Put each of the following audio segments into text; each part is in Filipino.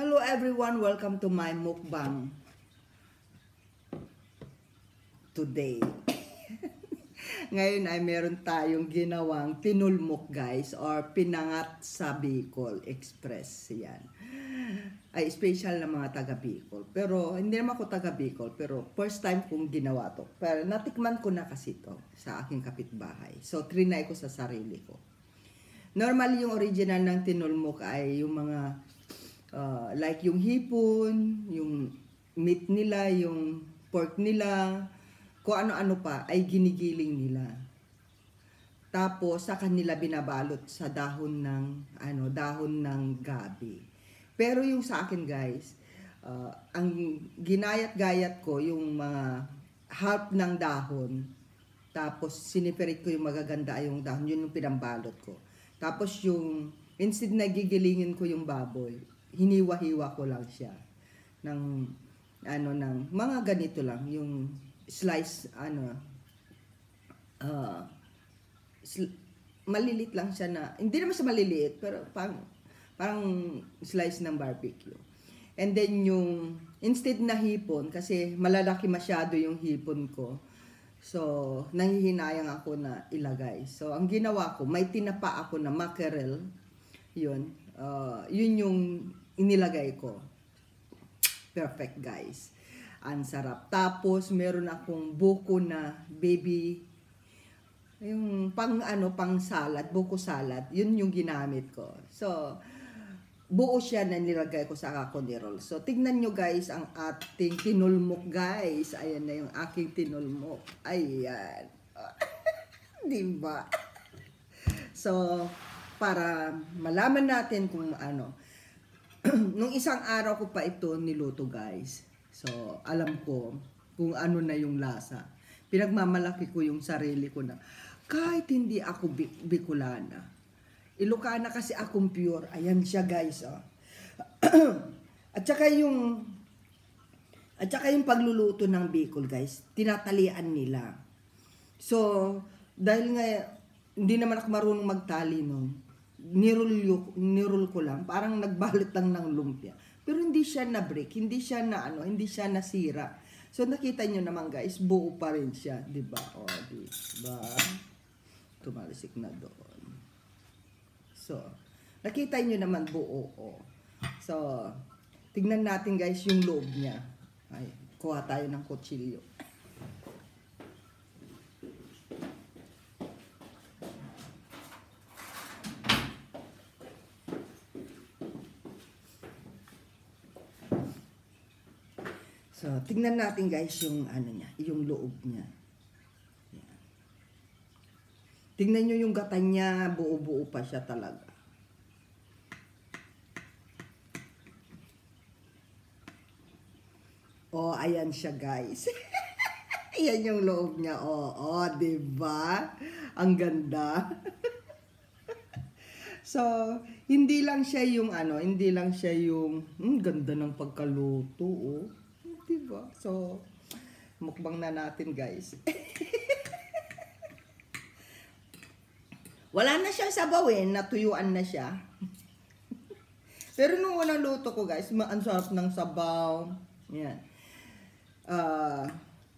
Hello everyone, welcome to my mukbang today. Ngayon ay meron tayong ginawang tinulmok guys, or pinangat sa Bicol Express. Yan. Ay special na mga taga Bicol. Pero hindi naman ako taga Bicol, pero first time kong ginawa to. Pero natikman ko na kasi to sa aking kapitbahay. So trinay ko sa sarili ko. Normally yung original ng tinulmok ay yung mga like yung hipon, yung meat nila, yung pork nila, kung ano-ano pa ay ginigiling nila. Tapos sa kanila binabalot sa dahon ng gabi. Pero yung sa akin guys, ang ginayat-gayat ko yung mga half ng dahon. Tapos sinipirit ko yung magaganda yung dahon, yun yung pinambalot ko. Tapos yung instead na gigilingin ko yung baboy, hiniwa-hiwa ko lang siya ng mga ganito lang, yung slice malilit lang siya na, hindi naman siya maliliit, pero parang slice ng barbecue. And then yung instead na hipon, kasi malalaki masyado yung hipon ko, so nanghihinayang ako na ilagay. So ang ginawa ko, may tinapa ako na mackerel, yun yung inilagay ko. Perfect guys, ang sarap. Tapos meron akong buko na baby, yung pang salad, buko salad, yun yung ginamit ko. So buo siya na nilagay ko sa kakoni roll. So tignan nyo guys ang ating tinulmok guys. Ayan na yung aking tinulmok. Ayan. Diba? So para malaman natin kung nung isang araw ko pa ito niluto guys. So alam ko kung ano na yung lasa. Pinagmamalaki ko yung sarili ko na kahit hindi ako Bicolana, Ilocana kasi akong pure. Ayan siya guys. At saka yung pagluluto ng Bicol guys, tinatalian nila. So dahil nga hindi naman ako marunong magtali nun, nirul ko lang, parang nagbalot lang ng lumpia. Pero hindi siya na-break, hindi siya nasira. So nakita nyo naman guys, buo pa rin siya, 'di ba? O, 'di ba? Tumalisik na doon. So, nakita nyo naman buo. So, tignan natin guys yung loob niya. Ay, kuha tayo ng kutsilyo. So, tingnan natin guys yung yung loob niya. Yan. Tingnan nyo yung gata niya, buo-buo pa siya talaga. Oh, ayan siya guys. Ayan yung loob niya. Oh, 'di ba? Ang ganda. So, hindi lang siya yung ganda ng pagkaluto, oh. Diba? So, mukbang na natin guys. Wala na siyang sabawin, natuyuan na siya. Pero nung unang luto ko guys, ang sarap ng sabaw. Yan.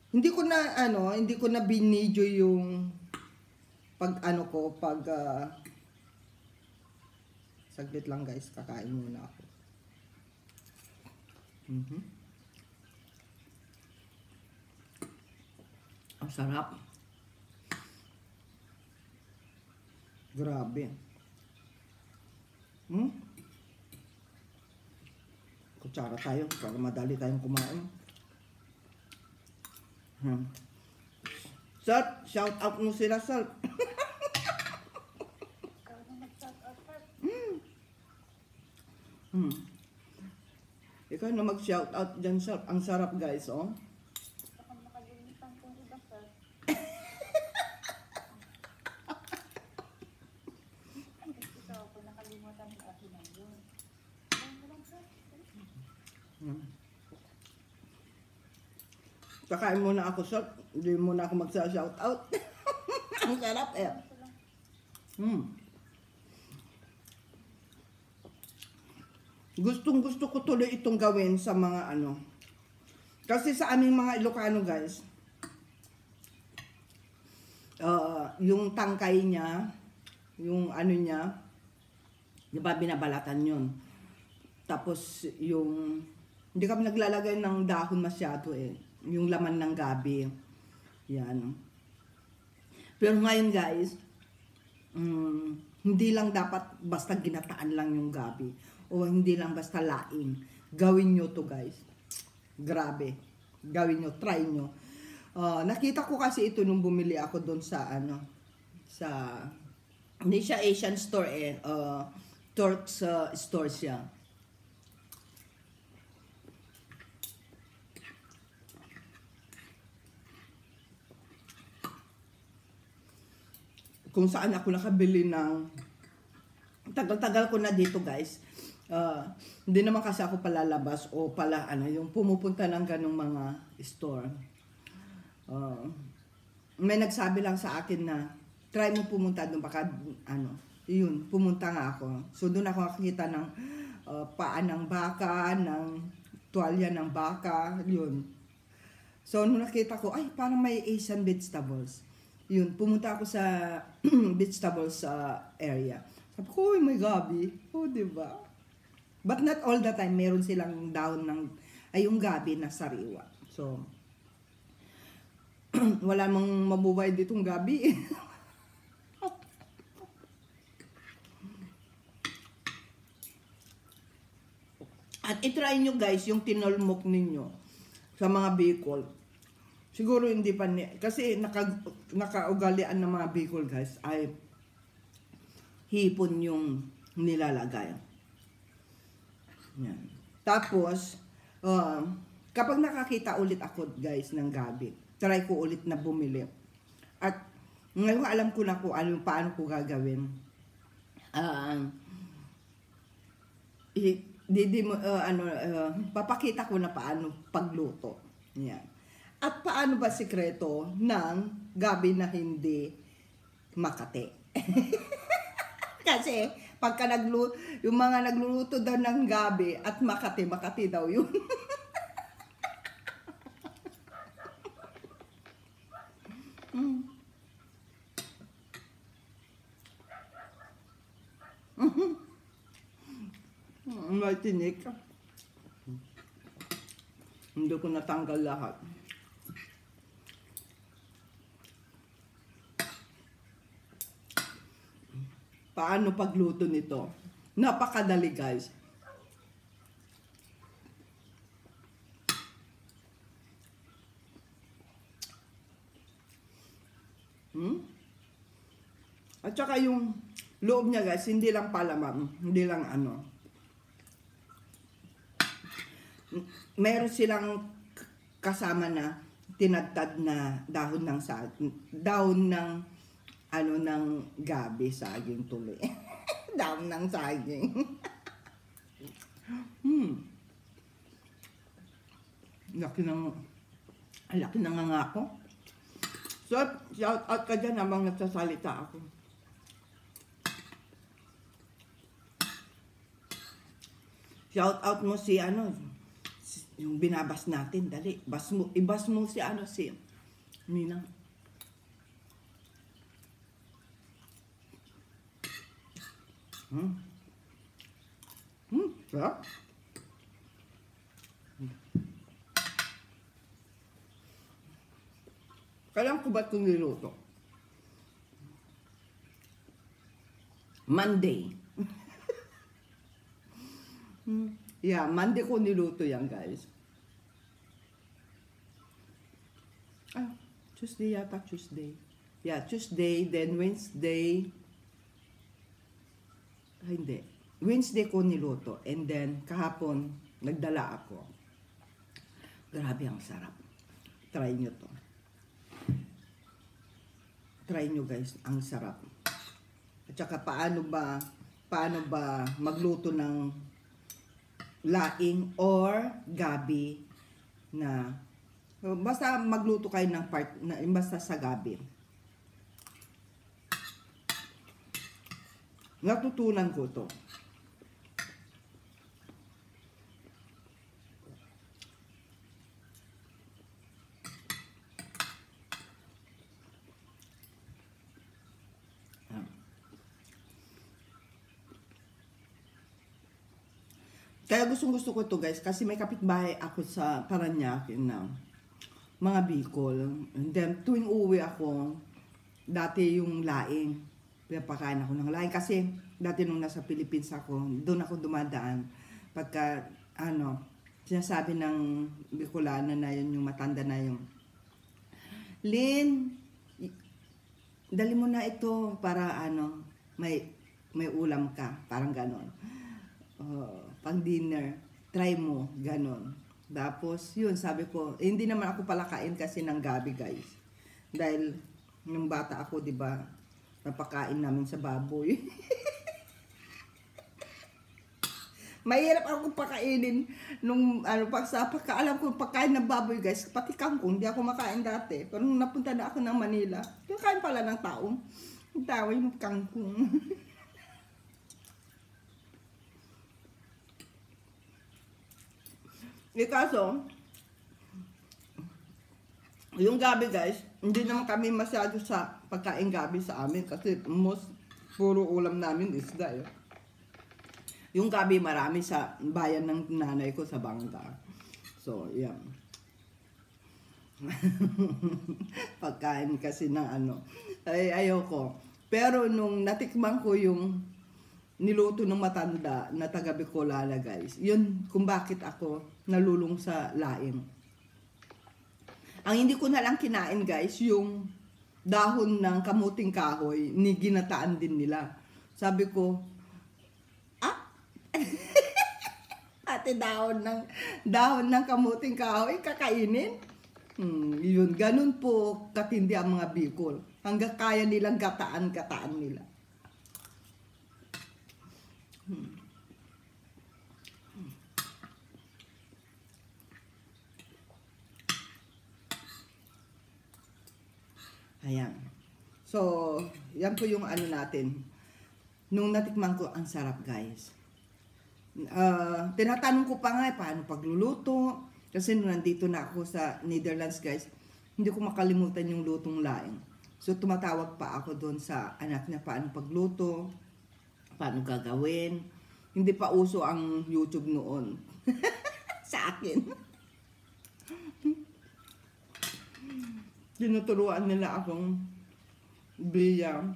Hindi ko na binidyo yung saglit lang guys, kakain muna ako. Ang sarap. Grabe. Kutsara tayo para madali tayong kumain. Salt, shout out mo sila, Salt. Ikaw na mag-shout out dyan, Salt. Ang sarap guys, oh. Kakain muna ako, Salt. Hindi muna ako magsa-shout out. Ang sarap eh. Gustong-gusto ko tuloy itong gawin sa mga ano. Kasi sa aming mga Ilocano guys, yung tangkay niya, yung ano niya, di ba binabalatan yun. Tapos yung, hindi kami naglalagay ng dahon masyado eh. Yung laman ng gabi. Yan. Pero ngayon guys, hindi lang dapat basta ginataan lang yung gabi. O hindi lang basta laing. Gawin nyo to guys. Grabe. Gawin nyo, try nyo. Nakita ko kasi ito nung bumili ako doon sa ano, sa, hindi siya Asian store eh, Turks store siya. Kung saan ako nakabili ng, tagal-tagal ko na dito guys. Hindi naman kasi ako palalabas o pala ano, yung pumupunta ng ganong mga store. May nagsabi lang sa akin na try mo pumunta doon, baka ano, yun, pumunta nga ako. So doon ako nakakita ng paa ng baka, ng tuwalya ng baka, yun. So nung nakita ko, ay parang may Asian vegetables. Yun, pumunta ako sa vegetables area. Sabi ko, may gabi. Oh, diba? But not all the time, meron silang dahon ng, ay yung gabi na sariwa. So, wala mang mabubuhay ditong gabi. At itry nyo guys, yung tinolmok ninyo sa mga Bicol. Siguro hindi pa kasi nakaugalian ng mga Bicol guys ay hipon yung nilalagay. Yan. Tapos, kapag nakakita ulit ako guys ng gabi, try ko ulit na bumili. At ngayon alam ko na kung paano ko gagawin. Papakita ko na paano pagluto. Yan. At paano ba sikreto ng gabi na hindi makate? Kasi pagka yung mga nagluluto daw ng gabi at makate daw yun. May tinik. Hindi ko natanggal lahat. Paano pagluto nito? Napakadali guys. At saka yung loob niya guys, hindi lang palaman, hindi lang ano. Meron silang kasama na tinadtad na dahon ng ano ng gabi, saging tuloy. Dahon ng saging. Laki ng nga ako. So, shout out ka dyan habang nagsasalita ako. Shout out mo si ano, yung binabas natin, dali. Ibas mo si ano, si Ninang. Sarap. Kailan ko ba itong niluto? Monday. Yeah, Monday ko niluto yan, guys. Tuesday yata, Tuesday. Yeah, Tuesday, then Wednesday. Hindi. Wednesday ko niluto. And then, kahapon, nagdala ako. Grabe, ang sarap. Try nyo to. Try nyo guys, ang sarap. At saka paano ba magluto ng laing or gabi na basta magluto kayo ng basta sa gabi. Natutunan ko to. Kaya gusto ko to guys, kasi may kapitbahay ako sa Paranaque na mga Bicol. And then, tuwing uwi ako, dati yung laing. Pinapakain ako ng laing. Kasi, dati nung nasa Philippines ako, doon ako dumadaan. Pagka, sinasabi ng Bicolana na yun, yung matanda na yung, Lynn, dali mo na ito para may ulam ka. Parang ganon. Pang dinner, try mo, ganon. Tapos, yun, sabi ko, hindi naman ako palakain kasi ng gabi, guys. Dahil, nung bata ako, di ba, napakain namin sa baboy. Mahirap ako pakainin nung, pagkaalam ko, pagkain ng baboy, guys, pati kangkong, hindi ako makain dati. Pero nung napunta na ako ng Manila, kakain pala ng taong, yung kangkong. Kaso, yung gabi guys, hindi naman kami masyado sa pagkain gabi sa amin kasi puro ulam namin isda eh. Yung gabi marami sa bayan ng nanay ko sa Bangka. So, yan. Pagkain kasi ng ay ayoko. Pero nung natikman ko yung niluto ng matanda na taga Bicolana guys, yun kung bakit ako nalulung sa laing. Ang hindi ko na lang kinain guys, yung dahon ng kamuting kahoy, ni ginataan din nila. Sabi ko, ate dahon ng kamuting kahoy, kakainin? Yun, ganun po katindi ang mga Bicol. Hanggang kaya nilang gataan nila. Ayan. So, yan po yung natin. Nung natikman ko, ang sarap guys. Tinatanong ko pa nga, paano pagluluto? Kasi nung nandito na ako sa Netherlands guys, hindi ko makalimutan yung lutong laing. So, tumatawag pa ako doon sa anak niya, paano pagluto, paano gagawin. Hindi pa uso ang YouTube noon. Sa akin. Tinuturuan nila akong via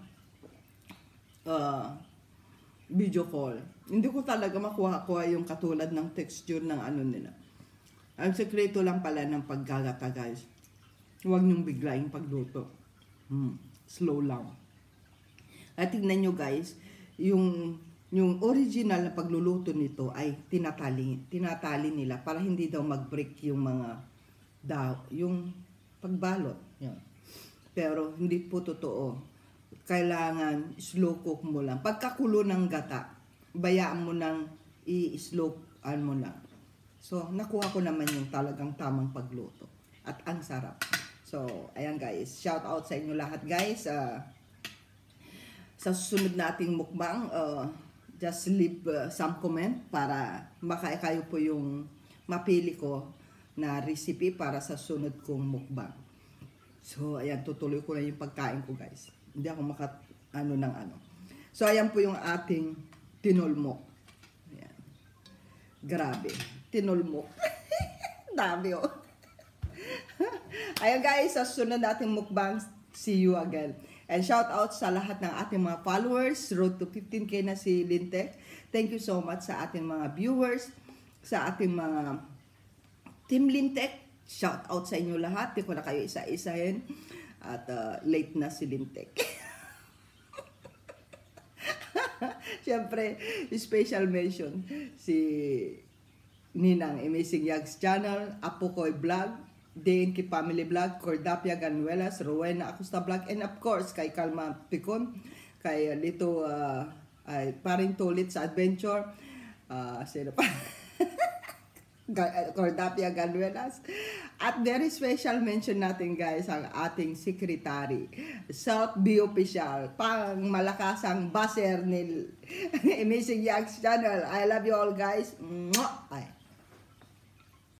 video call. Hindi ko talaga makuha-kuha yung katulad ng texture ng nila. Ang sekreto lang pala ng paggagata guys. Huwag niyong biglaing pagluto. Slow lang. At tignan nyo guys, yung original na pagluluto nito ay tinatali nila para hindi daw mag-break yung yung pagbalot. Yan. Pero hindi po totoo. Kailangan slow cook mo lang. Pagkakulo ng gata, bayaan mo nang i-slow mo lang. So, nakuha ko naman yung talagang tamang pagluto. At ang sarap. So, ayan guys. Shout out sa inyo lahat guys. Sa susunod nating mukbang, just leave some comment para kayo po yung mapili ko na recipe para sa sunod kong mukbang. So, ayan, tutuloy ko na yung pagkain ko, guys. Hindi ako So, ayan po yung ating tinulmok. Ayan. Grabe. Tinulmok. Dami, oh. Ayan, guys, sa sunod nating mukbang, see you again. And shout out sa lahat ng ating mga followers. Road to 15K na si Lintec. Thank you so much sa ating mga viewers, sa ating mga Team Lintec. Shout out sa inyo lahat. Di ko na kayo isa-isahin. At late na si Lintec. Siyempre, special mention si Ninang Amazing Yags Channel, Apo Koy Vlog, DNK Family Vlog, Cordapia Ganuelas, Rowena Acosta Vlog, and of course, kay Kalma Picon, kay Lito Paring Tulit sa Adventure, sino pa? Cordapia Ganuelas. At very special mention natin guys ang ating secretary, South B Official, pang malakasang baser ni Amazing Yags Channel. I love you all guys. Ay.